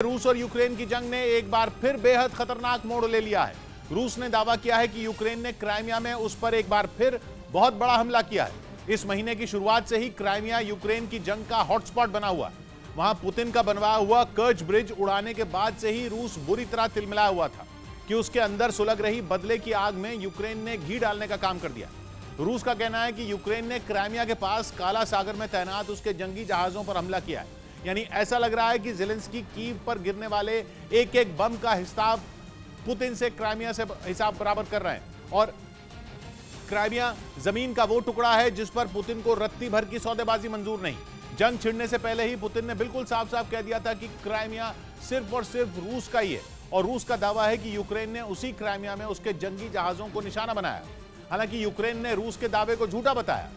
रूस और यूक्रेन की जंग ने एक बार फिर बेहद खतरनाक मोड़ ले लिया है। रूस ने दावा किया है कि यूक्रेन ने क्राइमिया में उस पर एक बार फिर बहुत बड़ा हमला किया है। इस महीने की शुरुआत से ही क्राइमिया यूक्रेन की जंग का हॉटस्पॉट बना हुआ है। वहां पुतिन का बनवाया हुआ कर्च ब्रिज उड़ाने के बाद से ही रूस बुरी तरह तिलमिलाया हुआ था कि उसके अंदर सुलग रही बदले की आग में यूक्रेन ने घी डालने का काम कर दिया। रूस का कहना है कि यूक्रेन ने क्राइमिया के पास काला सागर में तैनात उसके जंगी जहाजों पर हमला किया है। यानी ऐसा लग रहा है कि ज़ेलेंस्की कीव पर गिरने वाले एक एक बम का हिसाब पुतिन से क्राइमिया से हिसाब बराबर कर रहे हैं। और क्राइमिया जमीन का वो टुकड़ा है जिस पर पुतिन को रत्ती भर की सौदेबाजी मंजूर नहीं। जंग छिड़ने से पहले ही पुतिन ने बिल्कुल साफ साफ कह दिया था कि क्राइमिया सिर्फ और सिर्फ रूस का ही है, और रूस का दावा है कि यूक्रेन ने उसी क्राइमिया में उसके जंगी जहाजों को निशाना बनाया। हालांकि यूक्रेन ने रूस के दावे को झूठा बताया।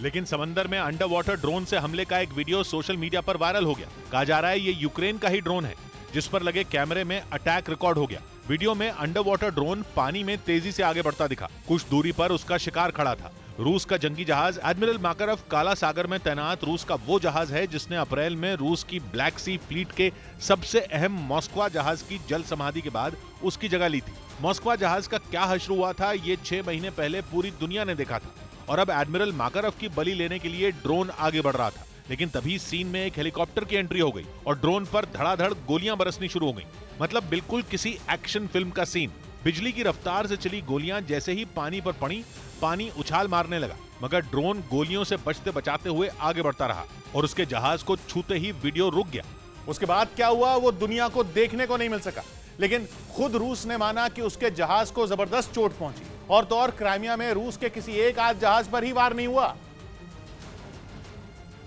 लेकिन समंदर में अंडर वाटर ड्रोन से हमले का एक वीडियो सोशल मीडिया पर वायरल हो गया। कहा जा रहा है ये यूक्रेन का ही ड्रोन है जिस पर लगे कैमरे में अटैक रिकॉर्ड हो गया। वीडियो में अंडर वाटर ड्रोन पानी में तेजी से आगे बढ़ता दिखा। कुछ दूरी पर उसका शिकार खड़ा था। रूस का जंगी जहाज एडमिरल माकारव काला सागर में तैनात रूस का वो जहाज है जिसने अप्रैल में रूस की ब्लैक सी फ्लीट के सबसे अहम मॉस्कवा जहाज की जल समाधि के बाद उसकी जगह ली थी। मॉस्कवा जहाज का क्या हश्र हुआ था ये 6 महीने पहले पूरी दुनिया ने देखा था, और अब एडमिरल माकारव की बलि लेने के लिए ड्रोन आगे बढ़ रहा था। लेकिन तभी सीन में एक हेलीकॉप्टर की एंट्री हो गई और ड्रोन पर धड़ाधड़ गोलियां बरसनी शुरू हो गईं। मतलब बिल्कुल किसी एक्शन फिल्म का सीन। बिजली की रफ्तार से चली गोलियां जैसे ही पानी पर पड़ी, पानी उछाल मारने लगा, मगर ड्रोन गोलियों से बचते बचाते हुए आगे बढ़ता रहा और उसके जहाज को छूते ही वीडियो रुक गया। उसके बाद क्या हुआ वो दुनिया को देखने को नहीं मिल सका, लेकिन खुद रूस ने माना कि उसके जहाज को जबरदस्त चोट पहुंची। और तो और क्राइमिया में रूस के किसी एक आध जहाज पर ही वार नहीं हुआ,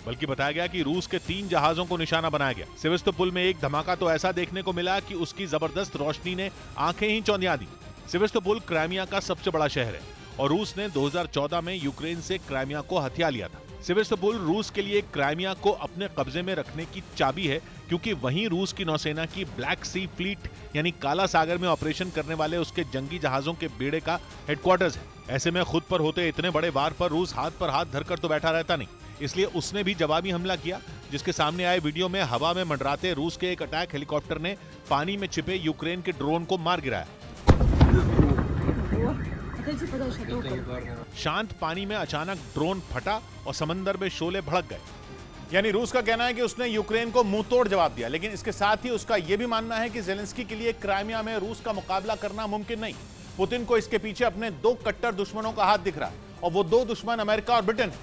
बल्कि बताया गया कि रूस के 3 जहाजों को निशाना बनाया गया। सेवेस्तोपोल में एक धमाका तो ऐसा देखने को मिला कि उसकी जबरदस्त रोशनी ने आंखें ही चौंधिया दी। सेवेस्तोपोल क्राइमिया का सबसे बड़ा शहर है और रूस ने 2014 में यूक्रेन से क्राइमिया को हथिया लिया था। सेवेस्तोपोल रूस के लिए क्राइमिया को अपने कब्जे में रखने की चाबी है, क्योंकि वहीं रूस की नौसेना की ब्लैक सी फ्लीट यानी काला सागर में ऑपरेशन करने वाले उसके जंगी जहाजों के बेड़े का हेडक्वार्टर्स है। ऐसे में खुद पर होते इतने बड़े वार पर रूस हाथ पर हाथ धरकर तो बैठा रहता नहीं, इसलिए उसने भी जवाबी हमला किया, जिसके सामने आए वीडियो में हवा में मंडराते रूस के एक अटैक हेलीकॉप्टर ने पानी में छिपे यूक्रेन के ड्रोन को मार गिराया। शांत पानी में अचानक ड्रोन फटा और समंदर में शोले भड़क गए। यानी रूस का कहना है कि उसने यूक्रेन को मुंह तोड़ जवाब दिया, लेकिन इसके साथ ही उसका यह भी मानना है कि ज़ेलेंस्की के लिए क्राइमिया में रूस का मुकाबला करना मुमकिन नहीं। पुतिन को इसके पीछे अपने 2 कट्टर दुश्मनों का हाथ दिख रहा है, और वो 2 दुश्मन अमेरिका और ब्रिटेन है,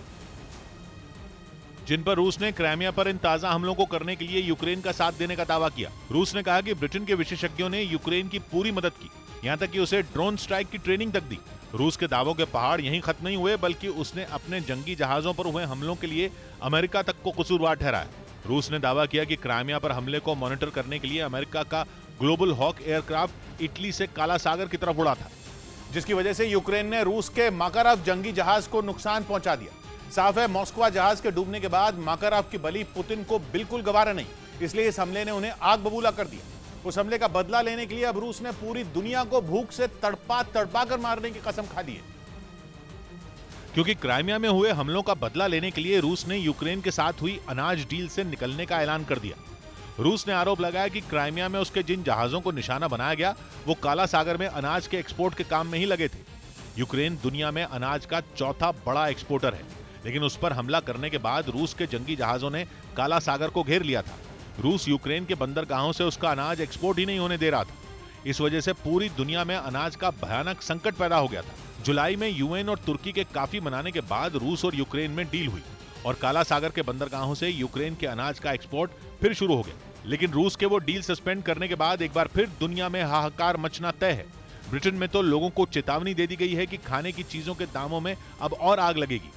जिन पर रूस ने क्राइमिया पर इन ताजा हमलों को करने के लिए यूक्रेन का साथ देने का दावा किया। रूस ने कहा कि ब्रिटेन के विशेषज्ञों ने यूक्रेन की पूरी मदद की, यहाँ तक कि उसे ड्रोन स्ट्राइक की ट्रेनिंग तक दी। रूस के दावों के पहाड़ यहीं खत्म नहीं हुए, बल्कि उसने अपने जंगी जहाजों पर हुए हमलों के लिए अमेरिका तक को कसूरवार ठहराया। रूस ने दावा किया कि क्राइमिया पर हमले को मॉनिटर करने के लिए अमेरिका का ग्लोबल हॉक एयरक्राफ्ट इटली से काला सागर की तरफ उड़ा था, जिसकी वजह से यूक्रेन ने रूस के माकारव जंगी जहाज को नुकसान पहुंचा दिया। साफ है, मॉस्कवा जहाज के डूबने के बाद माकारव की बलि पुतिन को बिल्कुल गवारा नहीं, इसलिए इस हमले ने उन्हें आग बबूला कर दिया। उस हमले का बदला लेने के लिए अब रूस ने पूरी दुनिया को भूख से तड़पा तड़पा कर मारने की कसम खा दी है। क्योंकि क्राइमिया में हुए हमलों का बदला लेने के लिए रूस ने यूक्रेन के साथ हुई अनाज डील से निकलने का ऐलान कर दिया। रूस ने आरोप लगाया कि क्राइमिया में उसके जिन जहाजों को निशाना बनाया गया वो काला सागर में अनाज के एक्सपोर्ट के काम में ही लगे थे। यूक्रेन दुनिया में अनाज का 4था बड़ा एक्सपोर्टर है, लेकिन उस पर हमला करने के बाद रूस के जंगी जहाजों ने काला सागर को घेर लिया था। रूस यूक्रेन के बंदरगाहों से उसका अनाज एक्सपोर्ट ही नहीं होने दे रहा था। इस वजह से पूरी दुनिया में अनाज का भयानक संकट पैदा हो गया था। जुलाई में यूएन और तुर्की के काफी मनाने के बाद रूस और यूक्रेन में डील हुई और काला सागर के बंदरगाहों से यूक्रेन के अनाज का एक्सपोर्ट फिर शुरू हो गया। लेकिन रूस के वो डील सस्पेंड करने के बाद एक बार फिर दुनिया में हाहाकार मचना तय है। ब्रिटेन में तो लोगों को चेतावनी दे दी गई है कि खाने की चीजों के दामों में अब और आग लगेगी।